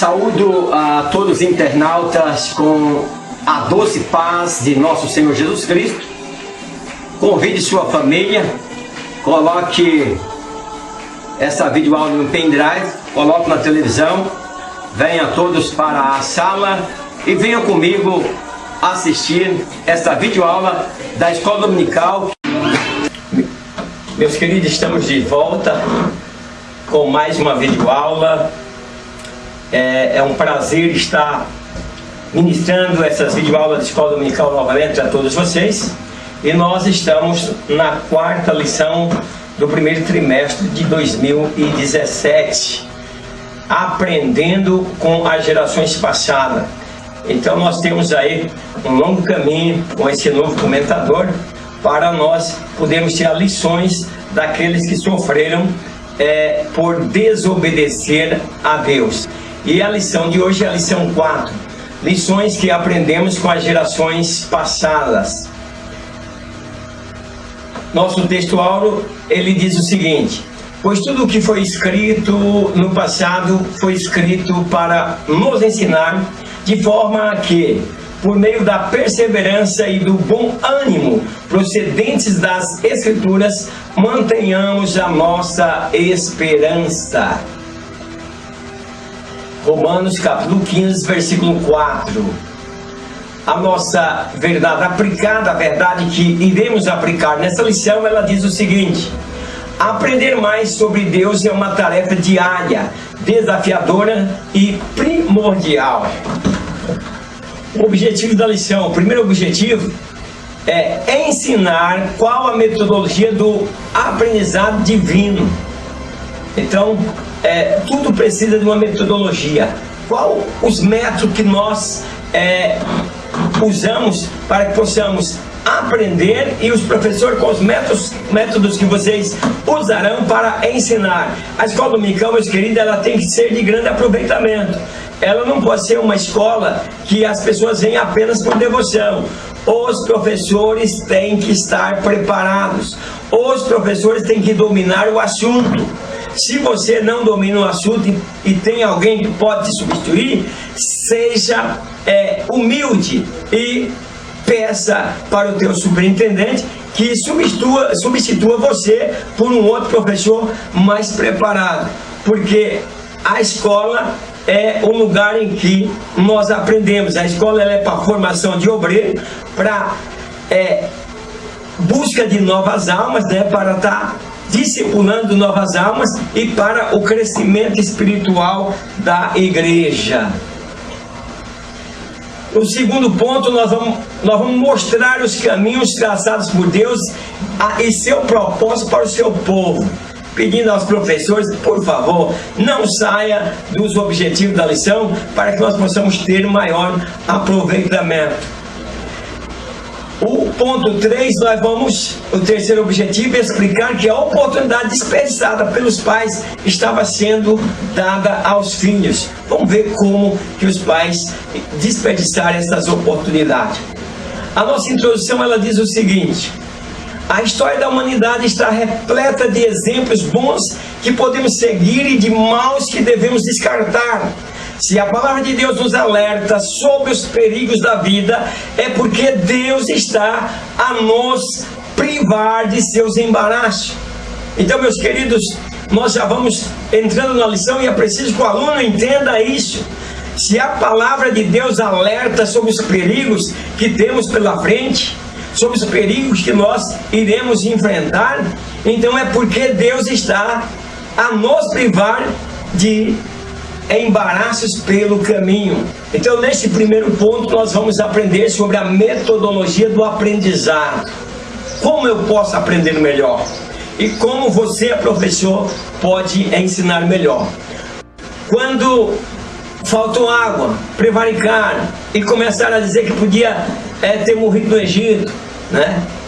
Saúdo a todos os internautas com a doce paz de nosso Senhor Jesus Cristo. Convide sua família, coloque essa videoaula no pendrive, coloque na televisão, venha todos para a sala e venha comigo assistir essa videoaula da Escola Dominical. Meus queridos, estamos de volta com mais uma videoaula. É um prazer estar ministrando essas videoaulas da Escola Dominical novamente a todos vocês. E nós estamos na quarta lição do primeiro trimestre de 2017, aprendendo com as gerações passadas. Então nós temos aí um longo caminho com esse novo comentador para nós podermos tirar lições daqueles que sofreram por desobedecer a Deus. E a lição de hoje é a lição 4, lições que aprendemos com as gerações passadas. Nosso texto áureo, ele diz o seguinte: pois tudo o que foi escrito no passado foi escrito para nos ensinar, de forma que, por meio da perseverança e do bom ânimo procedentes das Escrituras, mantenhamos a nossa esperança. Romanos capítulo 15, versículo 4. A nossa verdade aplicada, a verdade que iremos aplicar nessa lição, ela diz o seguinte: aprender mais sobre Deus é uma tarefa diária, desafiadora e primordial. O objetivo da lição, o primeiro objetivo é ensinar qual a metodologia do aprendizado divino. Então, tudo precisa de uma metodologia. Qual os métodos que nós usamos para que possamos aprender, e os professores com os métodos que vocês usarão para ensinar. A escola dominical, meus queridos, ela tem que ser de grande aproveitamento. Ela não pode ser uma escola que as pessoas vêm apenas por devoção. Os professores têm que estar preparados. Os professores têm que dominar o assunto. Se você não domina o assunto e tem alguém que pode te substituir, seja humilde e peça para o teu superintendente que substitua você por um outro professor mais preparado, porque a escola é um lugar em que nós aprendemos. A escola ela é para formação de obreiro, para busca de novas almas, para estar discipulando novas almas e para o crescimento espiritual da igreja. No segundo ponto, nós vamos mostrar os caminhos traçados por Deus e seu propósito para o seu povo. Pedindo aos professores, por favor, não saia dos objetivos da lição para que nós possamos ter maior aproveitamento. O ponto 3, o terceiro objetivo é explicar que a oportunidade desperdiçada pelos pais estava sendo dada aos filhos. Vamos ver como que os pais desperdiçaram essas oportunidades. A nossa introdução, ela diz o seguinte: a história da humanidade está repleta de exemplos bons que podemos seguir e de maus que devemos descartar. Se a palavra de Deus nos alerta sobre os perigos da vida, é porque Deus está a nos privar de seus embaraços. Então, meus queridos, nós já vamos entrando na lição e é preciso que o aluno entenda isso. Se a palavra de Deus alerta sobre os perigos que temos pela frente, sobre os perigos que nós iremos enfrentar, então é porque Deus está a nos privar de embaraços pelo caminho. Então, neste primeiro ponto, nós vamos aprender sobre a metodologia do aprendizado. Como eu posso aprender melhor? E como você, professor, pode ensinar melhor? Quando faltou água, prevaricaram e começaram a dizer que podia ter morrido no Egito,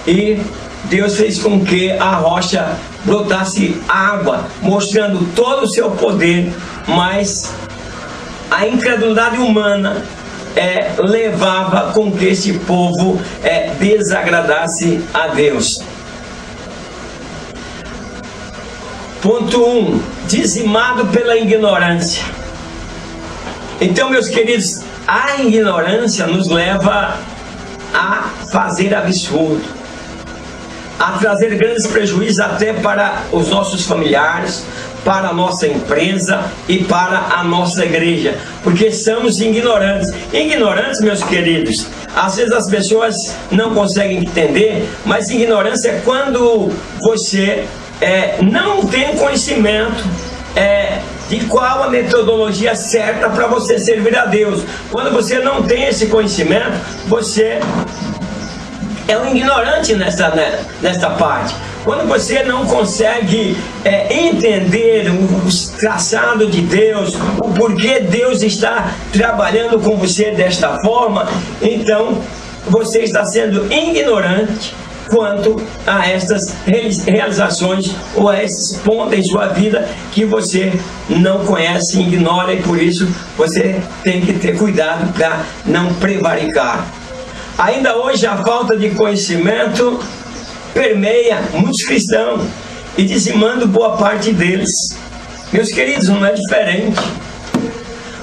E Deus fez com que a rocha brotasse água, mostrando todo o seu poder, mas a incredulidade humana levava com que esse povo desagradasse a Deus. Ponto 1. Dizimado pela ignorância. Então, meus queridos, a ignorância nos leva a fazer absurdo, a trazer grandes prejuízos até para os nossos familiares, para a nossa empresa e para a nossa igreja, porque somos ignorantes. Ignorantes, meus queridos, às vezes as pessoas não conseguem entender, mas ignorância é quando você não tem conhecimento de qual a metodologia certa para você servir a Deus. Quando você não tem esse conhecimento, você é um ignorante nessa parte. Quando você não consegue entender o traçado de Deus, o porquê Deus está trabalhando com você desta forma, então você está sendo ignorante quanto a estas realizações ou a esses pontos em sua vida que você não conhece, ignora, e por isso você tem que ter cuidado para não prevaricar. Ainda hoje a falta de conhecimento permeia muitos cristãos e dizimando boa parte deles. Meus queridos, não é diferente.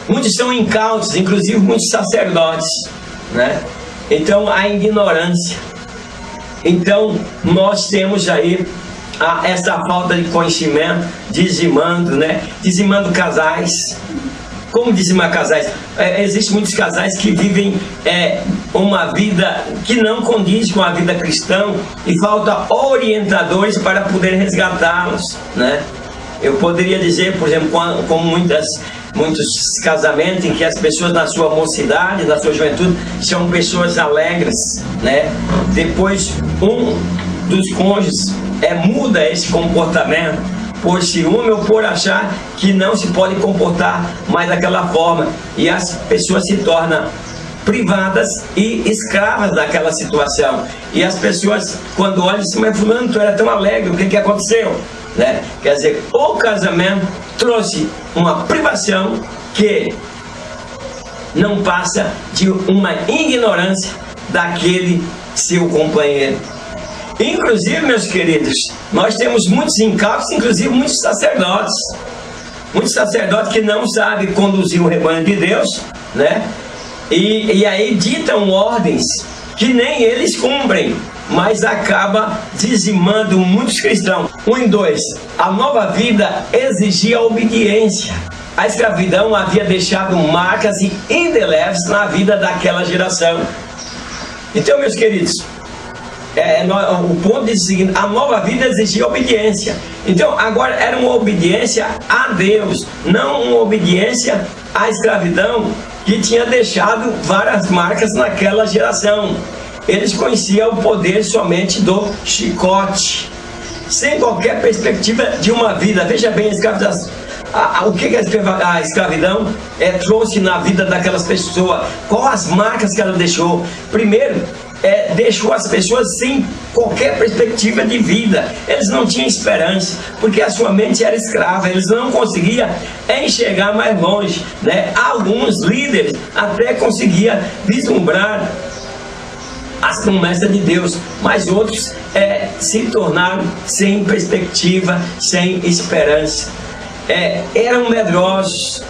Muitos são incautos, inclusive muitos sacerdotes, né? Então a ignorância. Então nós temos aí essa falta de conhecimento dizimando, né? Dizimando casais. Como dizimar casais? Existem muitos casais que vivem uma vida que não condiz com a vida cristã e falta orientadores para poder resgatá-los, né? Eu poderia dizer, por exemplo, como muitos casamentos em que as pessoas na sua mocidade, na sua juventude, são pessoas alegres, né? Depois um dos cônjuges muda esse comportamento por ciúme ou por achar que não se pode comportar mais daquela forma, e as pessoas se tornam privadas e escravas daquela situação. E as pessoas, quando olham, dizem: mas fulano, tu era tão alegre, o que aconteceu? Né? Quer dizer, o casamento trouxe uma privação que não passa de uma ignorância daquele seu companheiro. Inclusive, meus queridos, nós temos muitos incautos, inclusive muitos sacerdotes que não sabem conduzir o rebanho de Deus, né? E aí ditam ordens que nem eles cumprem, mas acaba dizimando muitos cristãos. 1 e 2. A nova vida exigia obediência. A escravidão havia deixado marcas indeléveis na vida daquela geração. Então, meus queridos, o ponto diz o seguinte: a nova vida exigia obediência. Então agora era uma obediência a Deus, não uma obediência à escravidão que tinha deixado várias marcas naquela geração. Eles conheciam o poder somente do chicote, sem qualquer perspectiva de uma vida. Veja bem, o que a escravidão trouxe na vida daquelas pessoas, quais as marcas que ela deixou. Primeiro, deixou as pessoas sem qualquer perspectiva de vida. Eles não tinham esperança, porque a sua mente era escrava, eles não conseguiam enxergar mais longe, né? Alguns líderes até conseguiam vislumbrar as promessas de Deus, mas outros se tornaram sem perspectiva, sem esperança. Eram medrosos.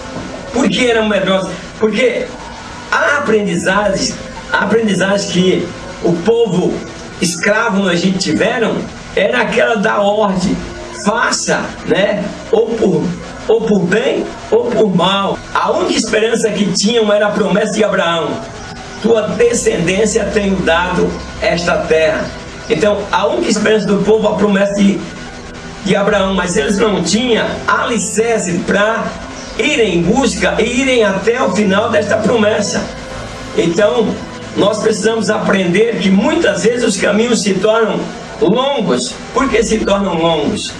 Por que eram medrosos? Porque a aprendizagem que o povo escravo no Egito tiveram era aquela da ordem: faça, né? Ou por bem ou por mal. A única esperança que tinham era a promessa de Abraão: tua descendência tenho dado esta terra. Então a única esperança do povo, a promessa de Abraão, mas eles não tinham alicerce para irem em busca e irem até o final desta promessa. Então nós precisamos aprender que muitas vezes os caminhos se tornam longos. Por que se tornam longos?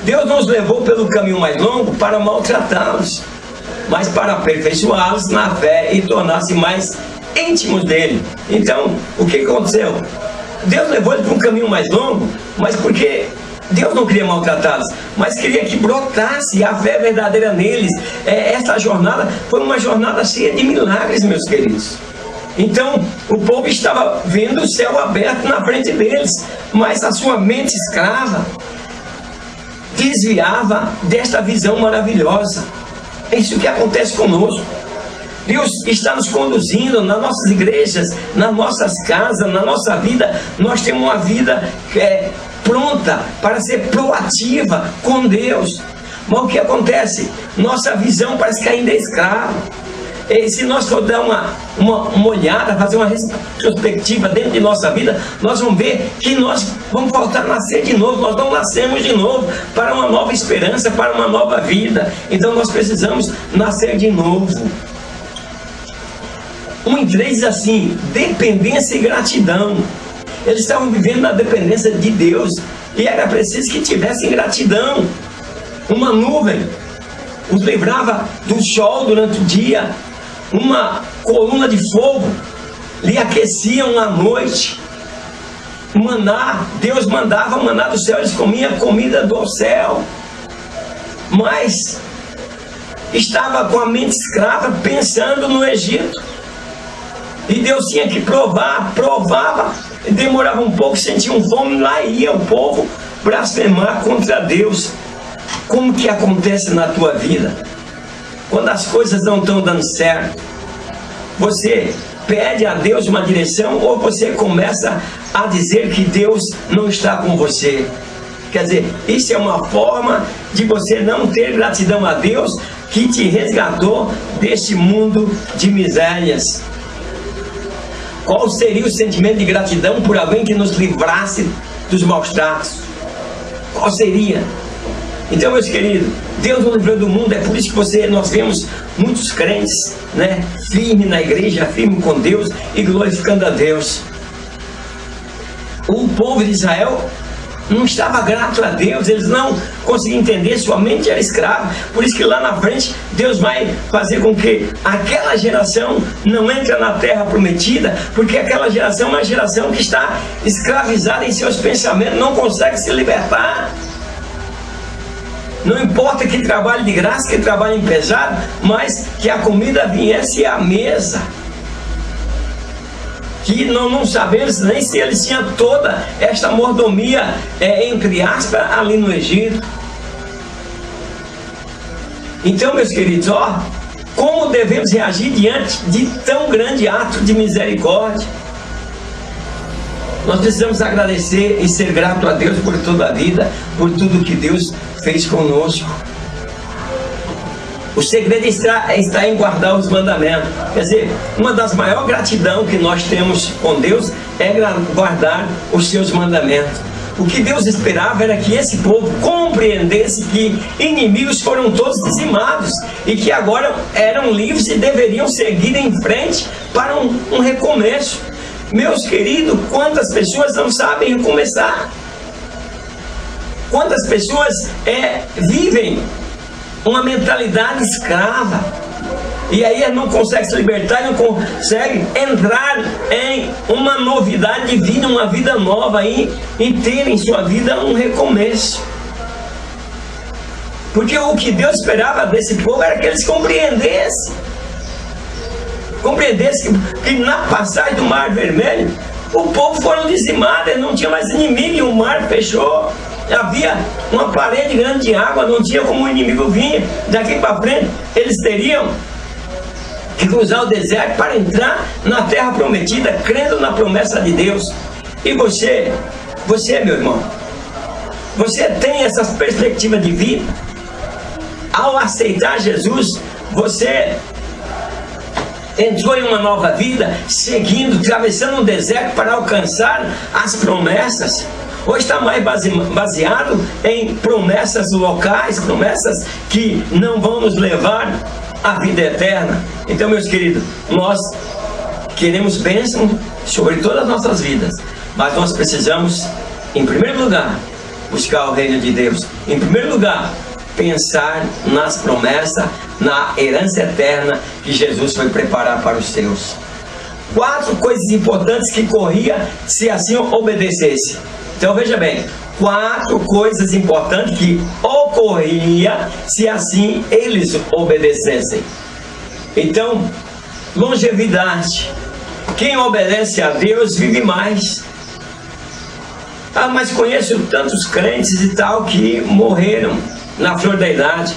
Deus nos levou pelo caminho mais longo para maltratá-los, mas para aperfeiçoá-los na fé e tornar-se mais íntimos dele. Então, o que aconteceu? Deus levou eles para um caminho mais longo, mas porque Deus não queria maltratá-los, mas queria que brotasse a fé verdadeira neles. Essa jornada foi uma jornada cheia de milagres, meus queridos. Então, o povo estava vendo o céu aberto na frente deles, mas a sua mente escrava desviava desta visão maravilhosa. É isso que acontece conosco. Deus está nos conduzindo nas nossas igrejas, nas nossas casas, na nossa vida. Nós temos uma vida pronta para ser proativa com Deus. Mas o que acontece? Nossa visão parece que ainda é escrava. E se nós for dar uma olhada, fazer uma retrospectiva dentro de nossa vida, nós vamos ver que nós vamos voltar a nascer de novo. Nós não nascemos de novo para uma nova esperança, para uma nova vida. Então nós precisamos nascer de novo. 1:3 diz assim: dependência e gratidão. Eles estavam vivendo na dependência de Deus e era preciso que tivessem gratidão. Uma nuvem os livrava do sol durante o dia, uma coluna de fogo lhe aqueciam à noite. Maná, Deus mandava maná do céu, eles comiam comida do céu, mas estava com a mente escrava pensando no Egito. E Deus tinha que provava, demorava um pouco, sentiam fome, lá ia o povo blasfemar contra Deus. Como que acontece na tua vida? Quando as coisas não estão dando certo, você pede a Deus uma direção ou você começa a dizer que Deus não está com você? Quer dizer, isso é uma forma de você não ter gratidão a Deus que te resgatou deste mundo de misérias. Qual seria o sentimento de gratidão por alguém que nos livrasse dos maus tratos? Qual seria? Então, meus queridos, Deus nos livrou do mundo. É por isso que nós vemos muitos crentes, firme na igreja, firme com Deus e glorificando a Deus. O povo de Israel não estava grato a Deus, eles não conseguiam entender, sua mente era escrava. Por isso que lá na frente Deus vai fazer com que aquela geração não entre na terra prometida, porque aquela geração é uma geração que está escravizada em seus pensamentos, não consegue se libertar. Não importa que trabalhe de graça, que trabalhe pesado, mas que a comida viesse à mesa. Que não sabemos nem se eles tinham toda esta mordomia, entre aspas, ali no Egito. Então, meus queridos, como devemos reagir diante de tão grande ato de misericórdia? Nós precisamos agradecer e ser grato a Deus por toda a vida, por tudo que Deus fez conosco. O segredo está em guardar os mandamentos. Quer dizer, uma das maiores gratidão que nós temos com Deus é guardar os seus mandamentos. O que Deus esperava era que esse povo compreendesse que inimigos foram todos dizimados e que agora eram livres e deveriam seguir em frente para um recomeço. Meus queridos, quantas pessoas não sabem recomeçar? Quantas pessoas vivem uma mentalidade escrava e aí não consegue se libertar, não consegue entrar em uma novidade de vida, uma vida nova aí, e ter em sua vida um recomeço. Porque o que Deus esperava desse povo era que eles compreendessem que na passagem do Mar Vermelho o povo foram dizimados, não tinha mais inimigo e o mar fechou. Havia uma parede grande de água, não tinha como o inimigo vir. Daqui para frente eles teriam que cruzar o deserto para entrar na terra prometida, crendo na promessa de Deus. E você meu irmão, você tem essa perspectiva de vida? Ao aceitar Jesus, você entrou em uma nova vida, seguindo, atravessando um deserto para alcançar as promessas? Ou está mais baseado em promessas locais, promessas que não vão nos levar à vida eterna? Então, meus queridos, nós queremos bênção sobre todas as nossas vidas, mas nós precisamos, em primeiro lugar, buscar o reino de Deus. Em primeiro lugar, pensar nas promessas, na herança eterna que Jesus foi preparar para os seus. 4 coisas importantes que corria se assim obedecesse. Então veja bem, 4 coisas importantes que ocorria se assim eles obedecessem. Então, longevidade. Quem obedece a Deus vive mais. Mas conheço tantos crentes e tal que morreram na flor da idade.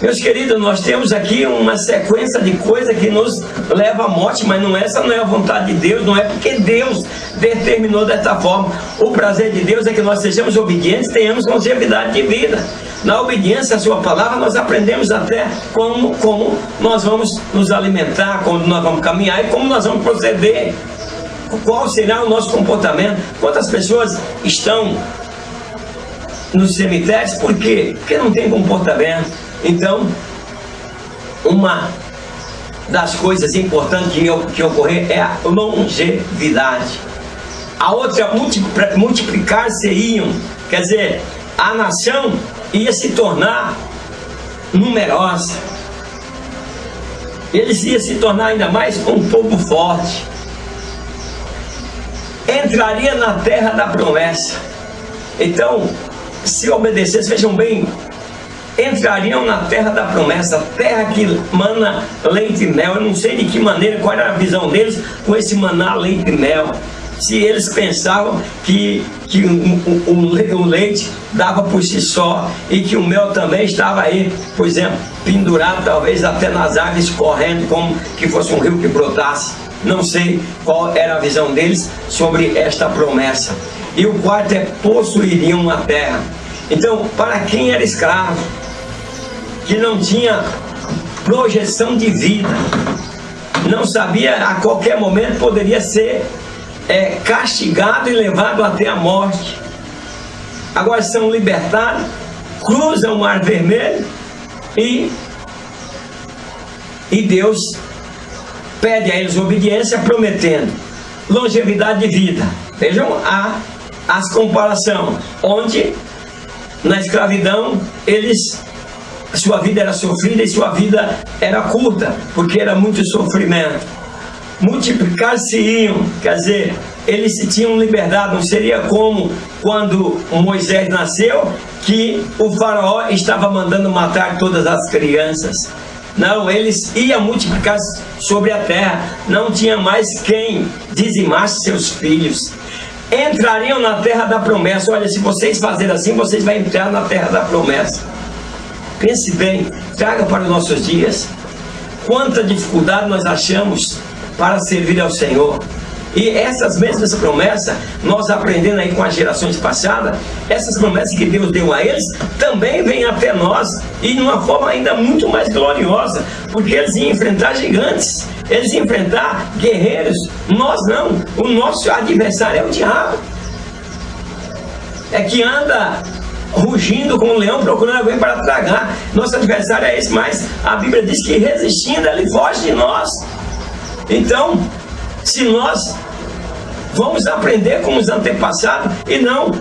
Meus queridos, nós temos aqui uma sequência de coisas que nos leva à morte, mas essa não é a vontade de Deus, não é porque Deus determinou dessa forma. O prazer de Deus é que nós sejamos obedientes, tenhamos longevidade de vida. Na obediência à sua palavra, nós aprendemos até como nós vamos nos alimentar, como nós vamos caminhar e como nós vamos proceder. Qual será o nosso comportamento? Quantas pessoas estão nos cemitérios? Por quê? Porque não tem comportamento. Então, uma das coisas importantes que ocorrer é a longevidade. A outra, multiplicar-se-iam, quer dizer, a nação ia se tornar numerosa. Eles iam se tornar ainda mais um povo forte. Entraria na terra da promessa. Então, se obedecesse, vejam bem, entrariam na terra da promessa, terra que mana leite e mel. Eu não sei de que maneira, qual era a visão deles com esse maná, leite e mel. Se eles pensavam que o leite dava por si só e que o mel também estava aí, por exemplo, pendurado talvez até nas árvores, correndo como que fosse um rio que brotasse. Não sei qual era a visão deles sobre esta promessa. E o quarto é: possuiriam a terra. Então, para quem era escravo, que não tinha projeção de vida, não sabia, a qualquer momento poderia ser castigado e levado até a morte. Agora são libertados, cruzam o Mar Vermelho e Deus pede a eles obediência, prometendo longevidade de vida. Vejam as comparações, onde na escravidão sua vida era sofrida e sua vida era curta, porque era muito sofrimento. Multiplicar-se-iam, quer dizer, eles se tinham liberdade. Não seria como quando Moisés nasceu, que o faraó estava mandando matar todas as crianças. Não, eles iam multiplicar sobre a terra, não tinha mais quem dizimasse seus filhos. Entrariam na terra da promessa. Olha, se vocês fazerem assim, vocês vão entrar na terra da promessa. Pense bem, traga para os nossos dias. Quanta dificuldade nós achamos para servir ao Senhor. E essas mesmas promessas, nós aprendendo aí com as gerações passadas, essas promessas que Deus deu a eles, também vêm até nós, e de uma forma ainda muito mais gloriosa, porque eles iam enfrentar gigantes, eles iam enfrentar guerreiros. Nós não, o nosso adversário é o diabo, é que anda rugindo como um leão, procurando alguém para tragar. Nosso adversário é esse, mas a Bíblia diz que resistindo, ele foge de nós. Então, se nós vamos aprender com os antepassados e não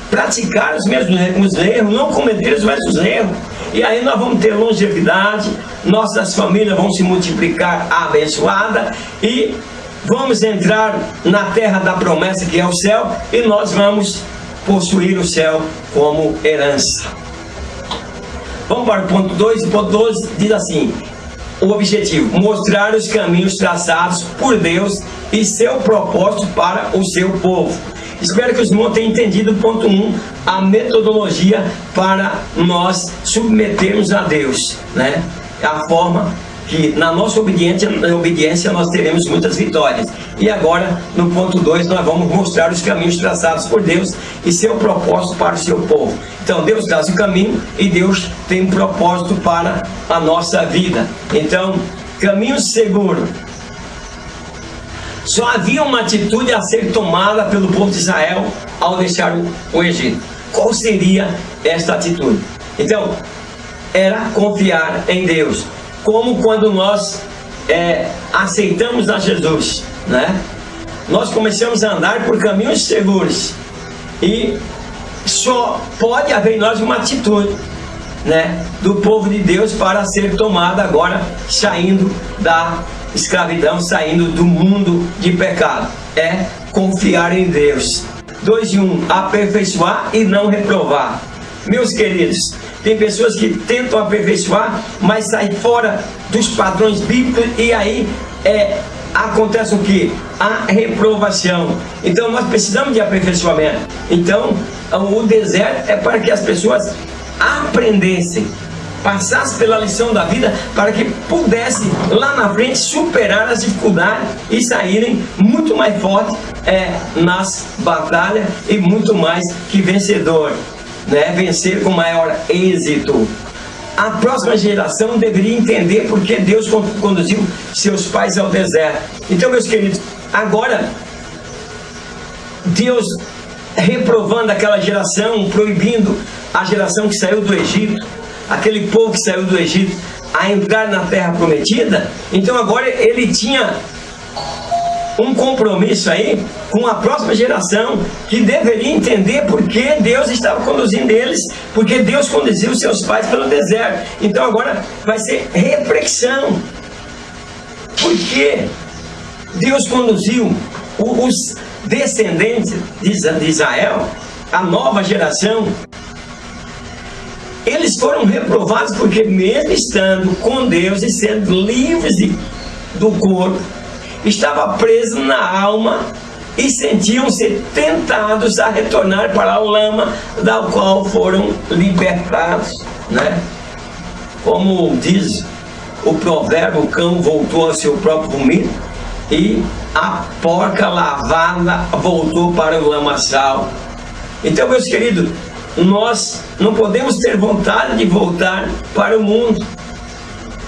praticar os mesmos erros, não cometer os mesmos erros, e aí nós vamos ter longevidade, nossas famílias vão se multiplicar abençoada e vamos entrar na terra da promessa, que é o céu, e nós vamos possuir o céu como herança. Vamos para o ponto 2. O ponto 12 diz assim: o objetivo: mostrar os caminhos traçados por Deus e seu propósito para o seu povo. Espero que os irmãos tenham entendido o ponto 1, a metodologia para nós submetermos a Deus, né? A forma que na nossa obediência nós teremos muitas vitórias. E agora, no ponto 2, nós vamos mostrar os caminhos traçados por Deus e seu propósito para o seu povo. Então, Deus traz o caminho e Deus tem um propósito para a nossa vida. Então, caminho seguro. Só havia uma atitude a ser tomada pelo povo de Israel ao deixar o Egito. Qual seria esta atitude? Então, era confiar em Deus. Como quando nós aceitamos a Jesus, né? Nós começamos a andar por caminhos seguros e só pode haver em nós uma atitude, né, do povo de Deus para ser tomada agora, saindo da escravidão, saindo do mundo de pecado. É confiar em Deus. 2 e 1, aperfeiçoar e não reprovar. Meus queridos, tem pessoas que tentam aperfeiçoar, mas saem fora dos padrões bíblicos e aí acontece o que? A reprovação. Então nós precisamos de aperfeiçoamento. Então o deserto é para que as pessoas aprendessem passasse pela lição da vida para que pudesse lá na frente superar as dificuldades e saírem muito mais fortes nas batalhas e muito mais que vencedor, né? Vencer com maior êxito. A próxima geração deveria entender porque Deus conduziu seus pais ao deserto. Então, meus queridos, agora Deus reprovando aquela geração, proibindo a geração que saiu do Egito, aquele povo que saiu do Egito, a entrar na terra prometida. Então agora ele tinha um compromisso aí com a próxima geração, que deveria entender porque Deus estava conduzindo eles, porque Deus conduziu seus pais pelo deserto. Então agora vai ser reflexão. Por que Deus conduziu os descendentes de Israel, a nova geração? Eles foram reprovados porque, mesmo estando com Deus e sendo livres do corpo, estavam presos na alma e sentiam-se tentados a retornar para a lama da qual foram libertados, né? Como diz o provérbio, o cão voltou ao seu próprio vomito e a porca lavada voltou para o lamaçal. Então, meus queridos, nós não podemos ter vontade de voltar para o mundo.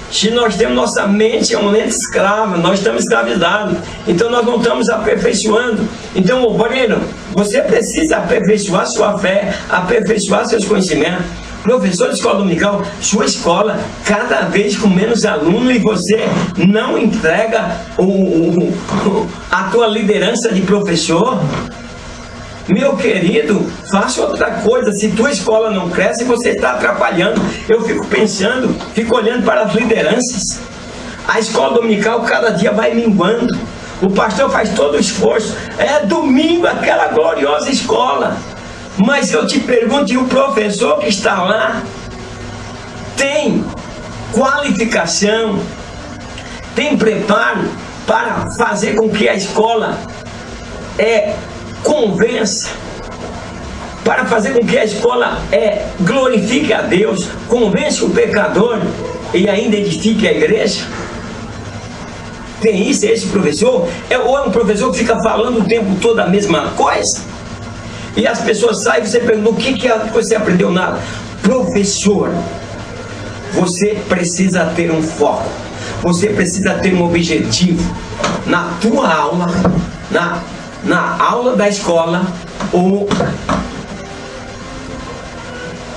Se nós temos nossa mente é uma mente escrava, nós estamos escravizados, então nós não estamos aperfeiçoando. Então, obreiro, você precisa aperfeiçoar sua fé, aperfeiçoar seus conhecimentos. Professor de escola dominical, sua escola cada vez com menos aluno e você não entrega a tua liderança de professor. Meu querido, faça outra coisa. Se tua escola não cresce, você está atrapalhando. Eu fico pensando, fico olhando para as lideranças. A escola dominical cada dia vai minguando. O pastor faz todo o esforço. É domingo aquela gloriosa escola. Mas eu te pergunto, e o professor que está lá tem qualificação, tem preparo para fazer com que a escola convença, para fazer com que a escola glorifique a Deus, convence o pecador e ainda edifique a igreja? Tem isso, esse professor? Ou é um professor que fica falando o tempo todo a mesma coisa? E as pessoas saem e você pergunta, o que você aprendeu? Nada. Professor, você precisa ter um foco, você precisa ter um objetivo. Na tua aula, na aula da escola,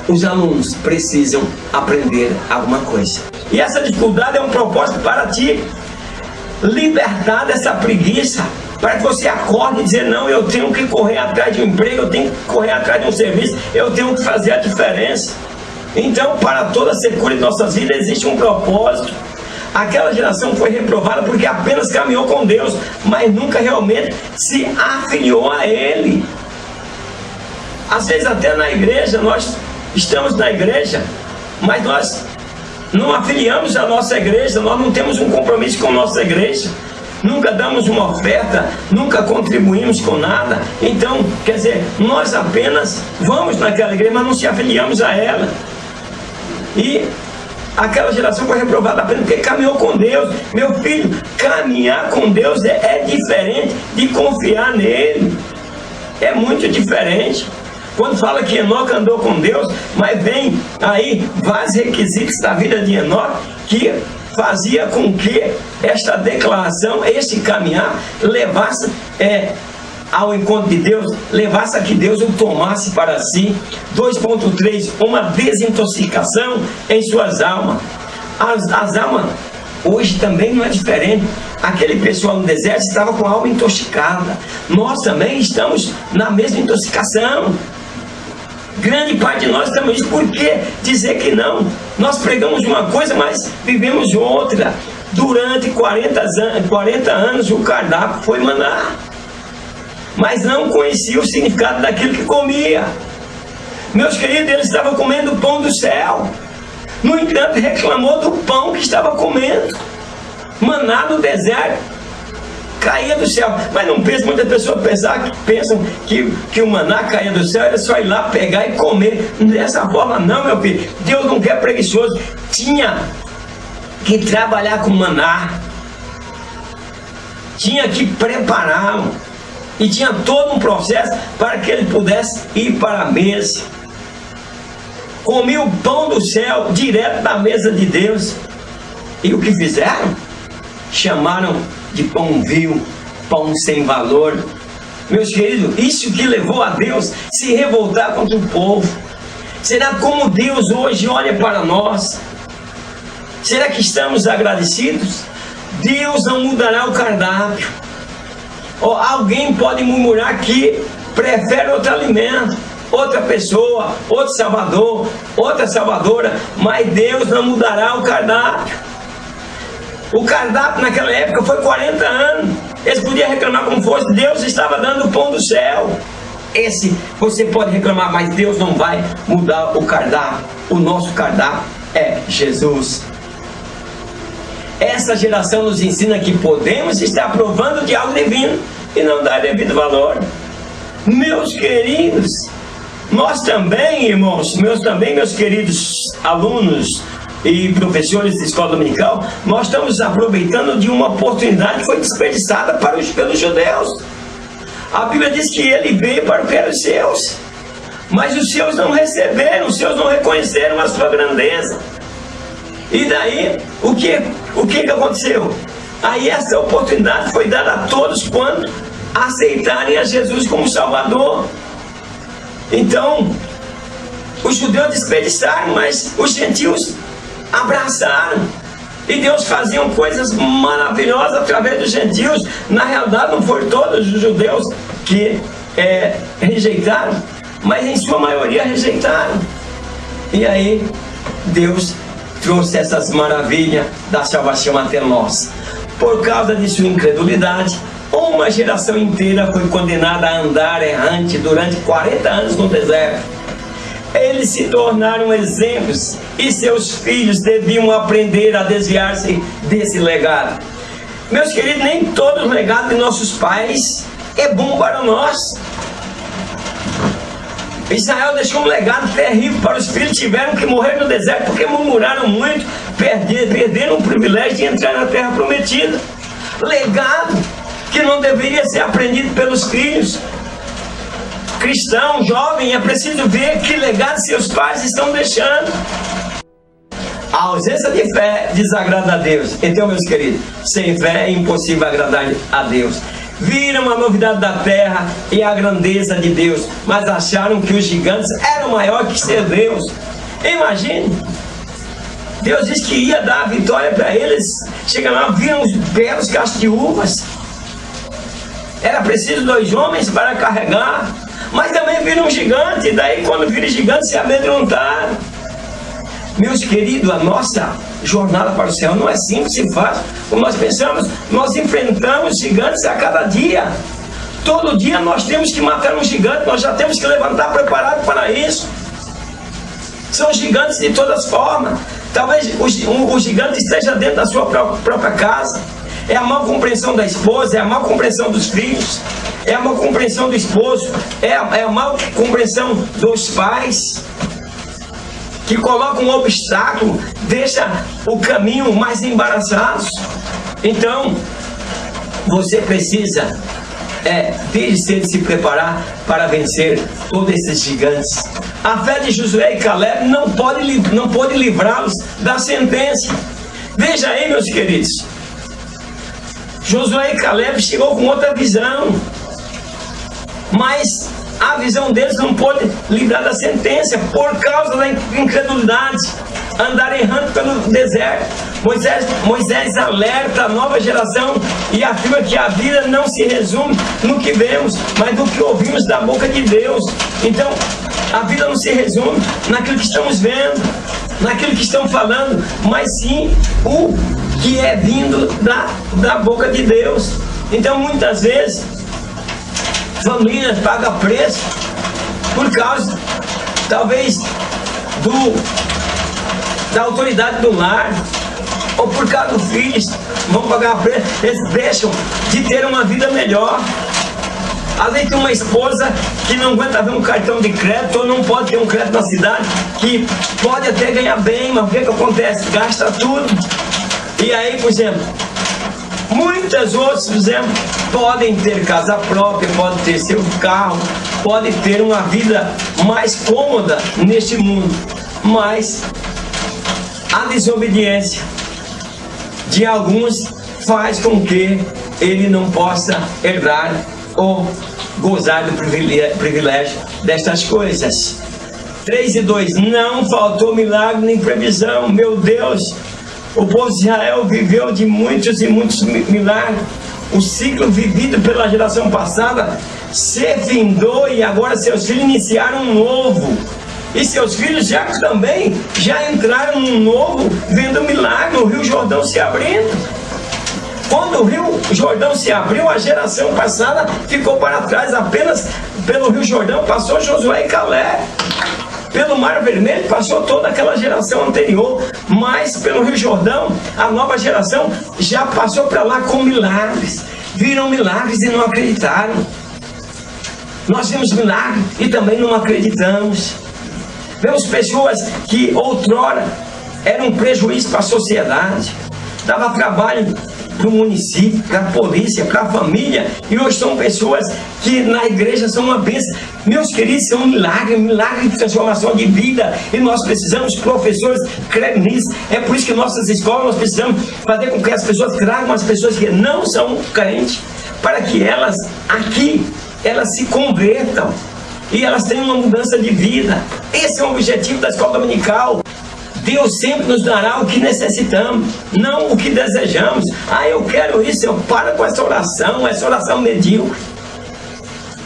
os alunos precisam aprender alguma coisa. E essa dificuldade é um propósito para te libertar dessa preguiça, para que você acorde e dizer, não, eu tenho que correr atrás de um emprego, eu tenho que correr atrás de um serviço, eu tenho que fazer a diferença. Então, para toda a secura de nossas vidas existe um propósito. Aquela geração foi reprovada porque apenas caminhou com Deus, mas nunca realmente se afiliou a Ele. Às vezes até na igreja, nós estamos na igreja, mas nós não afiliamos a nossa igreja, nós não temos um compromisso com a nossa igreja, nunca damos uma oferta, nunca contribuímos com nada. Então, quer dizer, nós apenas vamos naquela igreja, mas não se afiliamos a ela. E aquela geração foi reprovada apenas porque caminhou com Deus. Meu filho, caminhar com Deus é diferente de confiar nele. É muito diferente. Quando fala que Enoque andou com Deus, mas vem aí vários requisitos da vida de Enoque que fazia com que esta declaração, este caminhar, levasse ao encontro de Deus, levasse a que Deus o tomasse para si. 2.3, uma desintoxicação em suas almas. As almas hoje também não é diferente. Aquele pessoal no deserto estava com a alma intoxicada. Nós também estamos na mesma intoxicação. Grande parte de nós estamos isso. Por que dizer que não? Nós pregamos uma coisa, mas vivemos outra. Durante 40 anos o cardápio foi maná, mas não conhecia o significado daquilo que comia. Meus queridos, eles estavam comendo o pão do céu. No entanto, reclamou do pão que estava comendo. Maná do deserto. caía do céu. Mas não pensa, muitas pessoas pensam que o maná caía do céu, era só ir lá pegar e comer. Dessa forma não, meu filho. Deus não quer preguiçoso. Tinha que trabalhar com maná, tinha que prepará-lo, e tinha todo um processo para que ele pudesse ir para a mesa. Comia o pão do céu direto da mesa de Deus. E o que fizeram? Chamaram de pão vil, pão sem valor. Meus queridos, isso que levou a Deus se revoltar contra o povo. Será como Deus hoje olha para nós? Será que estamos agradecidos? Deus não mudará o cardápio. Ou alguém pode murmurar que prefere outro alimento, outra pessoa, outro salvador, outra salvadora, mas Deus não mudará o cardápio. O cardápio naquela época foi 40 anos. Eles podiam reclamar como fosse, Deus estava dando o pão do céu. Esse você pode reclamar, mas Deus não vai mudar o cardápio. O nosso cardápio é Jesus. Essa geração nos ensina que podemos estar provando de algo divino e não dar devido valor. Meus queridos, nós também, irmãos, meus queridos alunos e professores de escola dominical, nós estamos aproveitando de uma oportunidade que foi desperdiçada pelos judeus. A Bíblia diz que ele veio para o que era os seus, mas os seus não receberam, os seus não reconheceram a sua grandeza. E daí, o que aconteceu? Aí essa oportunidade foi dada a todos quando aceitarem a Jesus como Salvador. Então, os judeus desperdiçaram, mas os gentios abraçaram. E Deus fazia coisas maravilhosas através dos gentios. Na realidade, não foram todos os judeus que rejeitaram, mas em sua maioria rejeitaram. E aí, Deus trouxe essas maravilhas da salvação até nós. Por causa de sua incredulidade, uma geração inteira foi condenada a andar errante durante 40 anos no deserto. Eles se tornaram exemplos e seus filhos deviam aprender a desviar-se desse legado. Meus queridos, nem todo o legado de nossos pais é bom para nós. Israel deixou um legado terrível para os filhos, tiveram que morrer no deserto porque murmuraram muito, perderam o privilégio de entrar na terra prometida. Legado que não deveria ser aprendido pelos filhos. Cristão, jovem, é preciso ver que legado seus pais estão deixando. A ausência de fé desagrada a Deus. Então, meus queridos, sem fé é impossível agradar a Deus. Viram a novidade da terra e a grandeza de Deus, mas acharam que os gigantes eram maiores que ser Deus. Imagine, Deus disse que ia dar a vitória para eles. Chega lá, viram os belos cachos de uvas. Era preciso 2 homens para carregar, mas também viram um gigante. Daí, quando viram gigante, se amedrontaram. Meus queridos, a nossa jornada para o céu não é simples e fácil como nós pensamos. Nós enfrentamos gigantes a cada dia. Todo dia nós temos que matar um gigante. Nós já temos que levantar preparado para isso. São gigantes de todas formas. Talvez o gigante esteja dentro da sua própria casa. É a mal compreensão da esposa, é a mal compreensão dos filhos, é a mal compreensão do esposo, é a mal compreensão dos pais, que colocam um obstáculo, deixa o caminho mais embaraçado. Então, você precisa desde cedo se preparar para vencer todos esses gigantes. A fé de Josué e Caleb não pode livrá-los da sentença. Veja aí, meus queridos, Josué e Caleb chegou com outra visão, mas a visão deles não pode livrar da sentença por causa da incredulidade, andar errando pelo deserto. Moisés alerta a nova geração e afirma que a vida não se resume no que vemos, mas no que ouvimos da boca de Deus. Então, a vida não se resume naquilo que estamos vendo, naquilo que estão falando, mas sim o que é vindo da boca de Deus. Então, muitas vezes, famílias pagam preço por causa, talvez, da autoridade do lar, ou por causa dos filhos, vão pagar preço, eles deixam de ter uma vida melhor. Às vezes tem uma esposa que não aguenta ver um cartão de crédito, ou não pode ter um crédito na cidade, que pode até ganhar bem, mas o que acontece? Gasta tudo. E aí, por exemplo, muitas outras, por exemplo, podem ter casa própria, podem ter seu carro, podem ter uma vida mais cômoda neste mundo, mas a desobediência de alguns faz com que ele não possa herdar ou gozar do privilégio destas coisas. 3:2, não faltou milagre nem previsão. Meu Deus, o povo de Israel viveu de muitos e muitos milagres. O ciclo vivido pela geração passada se findou e agora seus filhos iniciaram um novo. E seus filhos também entraram num novo, vendo o milagre, o Rio Jordão se abrindo. Quando o Rio Jordão se abriu, a geração passada ficou para trás. Apenas pelo Rio Jordão passou Josué e Caleb. Pelo Mar Vermelho passou toda aquela geração anterior. Mas pelo Rio Jordão, a nova geração já passou para lá com milagres. Viram milagres e não acreditaram. Nós vimos milagres e também não acreditamos. Vemos pessoas que outrora eram um prejuízo para a sociedade, dava trabalho para o município, para a polícia, para a família, e hoje são pessoas que na igreja são uma bênção. Meus queridos, são um milagre de transformação de vida, e nós precisamos, professores, crer nisso. É por isso que nossas escolas, nós precisamos fazer com que as pessoas tragam as pessoas que não são crentes, para que elas se convertam e elas tenham uma mudança de vida. Esse é o objetivo da escola dominical. Deus sempre nos dará o que necessitamos, não o que desejamos. Eu quero isso, eu paro com essa oração medíocre,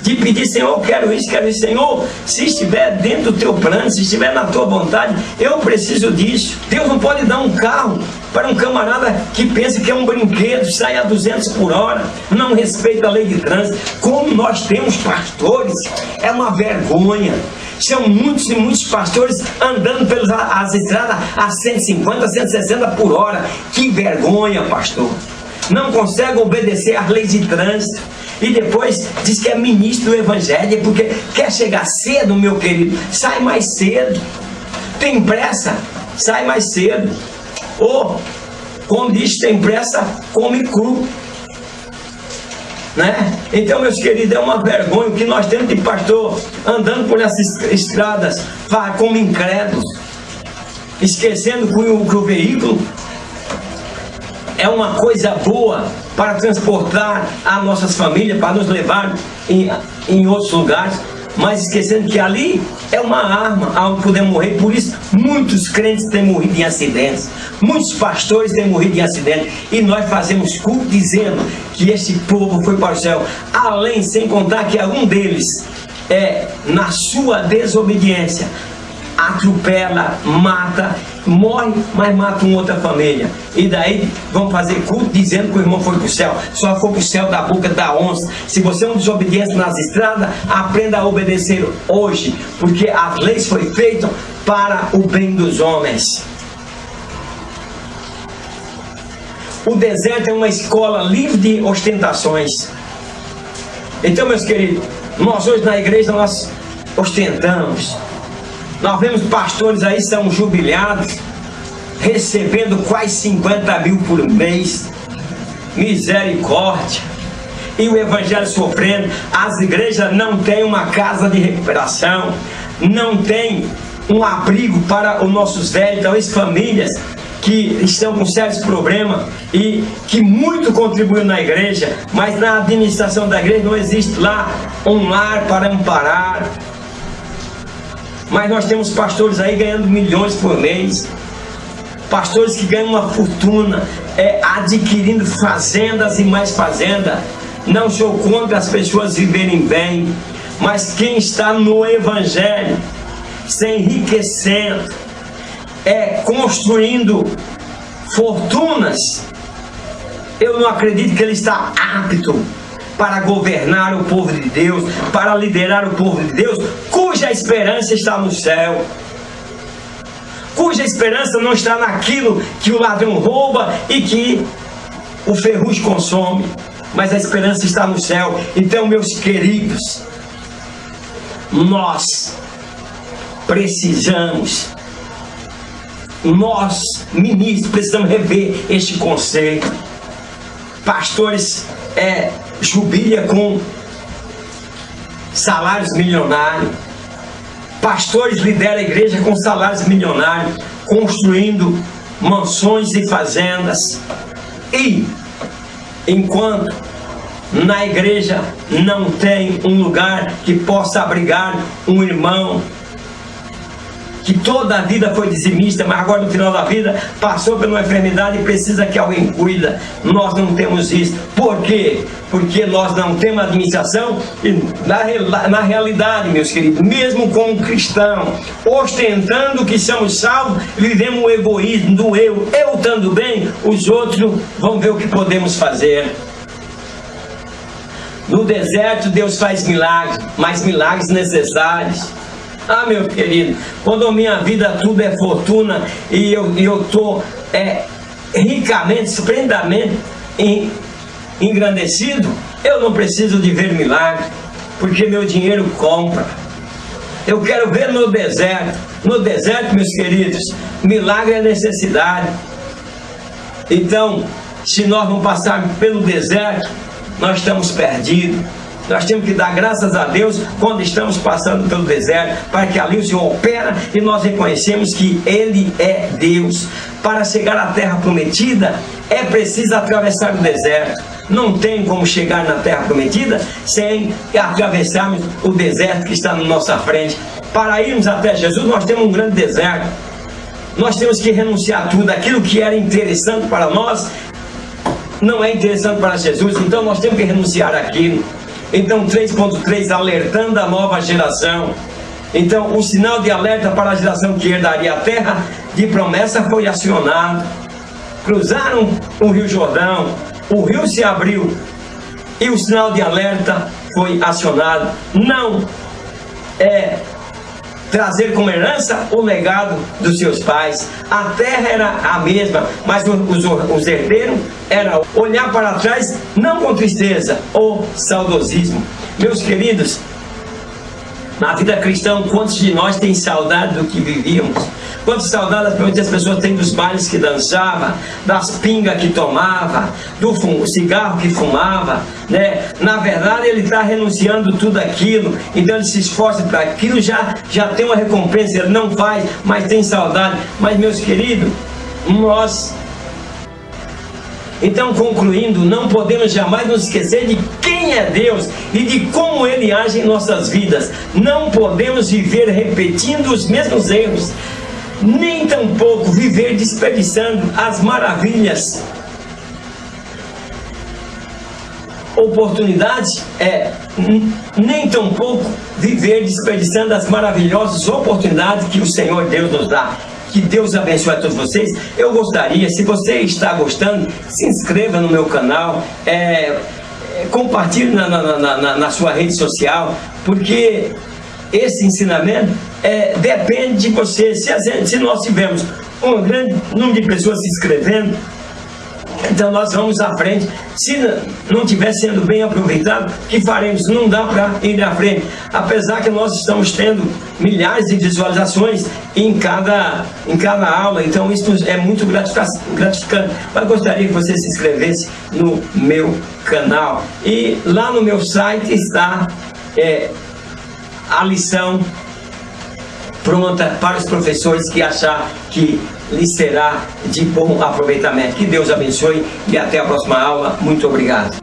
de pedir, Senhor, eu quero isso, Senhor, se estiver dentro do teu plano, se estiver na tua vontade, eu preciso disso. Deus não pode dar um carro para um camarada que pensa que é um brinquedo, sai a 200 por hora, não respeita a lei de trânsito. Como nós temos pastores, é uma vergonha. São muitos e muitos pastores andando pelas estradas a 150, 160 por hora. Que vergonha, pastor. Não consegue obedecer às leis de trânsito. E depois diz que é ministro do evangelho, porque quer chegar cedo, meu querido. Sai mais cedo. Tem pressa? Sai mais cedo. Ou, como diz, tem pressa, come cru. Né? Então, meus queridos, é uma vergonha o que nós temos de pastor andando por essas estradas como incrédulos, esquecendo que o veículo é uma coisa boa para transportar as nossas famílias, para nos levar em outros lugares, mas esquecendo que ali é uma arma onde podemos morrer. Por isso muitos crentes têm morrido em acidentes, muitos pastores têm morrido em acidentes, e nós fazemos culto dizendo que este povo foi para o céu, além, sem contar que algum deles na sua desobediência atropela, mata, morre, mas mata uma outra família. E daí vão fazer culto dizendo que o irmão foi para o céu. Só foi para o céu da boca da onça. Se você é um desobediente nas estradas, aprenda a obedecer hoje, porque as leis foram feitas para o bem dos homens. O deserto é uma escola livre de ostentações. Então, meus queridos, nós hoje na igreja nós ostentamos. Nós vemos pastores aí são jubilados, recebendo quase 50 mil por mês. Misericórdia. E o evangelho sofrendo. As igrejas não têm uma casa de recuperação, não tem um abrigo para os nossos velhos, talvez famílias que estão com sérios problemas e que muito contribuem na igreja, mas na administração da igreja não existe lá um lar para amparar. Mas nós temos pastores aí ganhando milhões por mês, pastores que ganham uma fortuna, adquirindo fazendas e mais fazendas. Não sou contra as pessoas viverem bem, mas quem está no evangelho, se enriquecendo, construindo fortunas, eu não acredito que ele está apto para governar o povo de Deus, para liderar o povo de Deus, cuja esperança está no céu, cuja esperança não está naquilo que o ladrão rouba e que o ferrugem consome, mas a esperança está no céu. Então, meus queridos, nós precisamos, nós ministros precisamos rever este conceito. Pastores jubilam com salários milionários, pastores lideram a igreja com salários milionários, construindo mansões e fazendas, e enquanto na igreja não tem um lugar que possa abrigar um irmão que toda a vida foi dizimista, mas agora no final da vida passou por uma enfermidade e precisa que alguém cuida. Nós não temos isso. Por quê? Porque nós não temos administração. E na realidade, meus queridos, mesmo como cristão, ostentando que somos salvos, vivemos o egoísmo do eu estando bem, os outros vão ver o que podemos fazer. No deserto Deus faz milagres, mas milagres necessários. Ah, meu querido, quando a minha vida tudo é fortuna e eu estou ricamente, esplendidamente engrandecido, eu não preciso de ver milagre, porque meu dinheiro compra. Eu quero ver no deserto. No deserto, meus queridos, milagre é necessidade. Então, se nós não passarmos pelo deserto, nós estamos perdidos. Nós temos que dar graças a Deus quando estamos passando pelo deserto, para que ali o Senhor opera e nós reconhecemos que Ele é Deus. Para chegar à terra prometida, é preciso atravessar o deserto. Não tem como chegar na terra prometida sem atravessarmos o deserto que está na nossa frente. Para irmos até Jesus, nós temos um grande deserto. Nós temos que renunciar a tudo. Aquilo que era interessante para nós não é interessante para Jesus, então nós temos que renunciar àquilo. Então 3.3, alertando a nova geração. Então o sinal de alerta para a geração que herdaria a terra de promessa foi acionado. Cruzaram o Rio Jordão, o rio se abriu e o sinal de alerta foi acionado. Não trazer como herança o legado dos seus pais. A terra era a mesma, mas os herdeiros era olhar para trás, não com tristeza ou saudosismo. Meus queridos, na vida cristã, quantos de nós têm saudade do que vivíamos? Quantas saudades as pessoas têm dos bailes que dançava, das pingas que tomava, do cigarro que fumava, né? Na verdade, ele está renunciando tudo aquilo, então ele se esforça para aquilo, já tem uma recompensa, ele não faz, mas tem saudade. Mas, meus queridos, nós... Então, concluindo, não podemos jamais nos esquecer de quem é Deus e de como Ele age em nossas vidas. Não podemos viver repetindo os mesmos erros, nem tampouco viver desperdiçando as maravilhas. Oportunidades nem tampouco viver desperdiçando as maravilhosas oportunidades que o Senhor Deus nos dá. Que Deus abençoe a todos vocês. Eu gostaria, se você está gostando, se inscreva no meu canal, compartilhe na sua rede social, porque esse ensinamento depende de você. Se nós tivermos um grande número de pessoas se inscrevendo, então nós vamos à frente. Se não estiver sendo bem aproveitado, o que faremos? Não dá para ir à frente. Apesar que nós estamos tendo milhares de visualizações em cada aula, então isso é muito gratificante. Mas gostaria que você se inscrevesse no meu canal. E lá no meu site está a lição pronta para os professores que achar que lhe será de bom aproveitamento. Que Deus abençoe e até a próxima aula. Muito obrigado.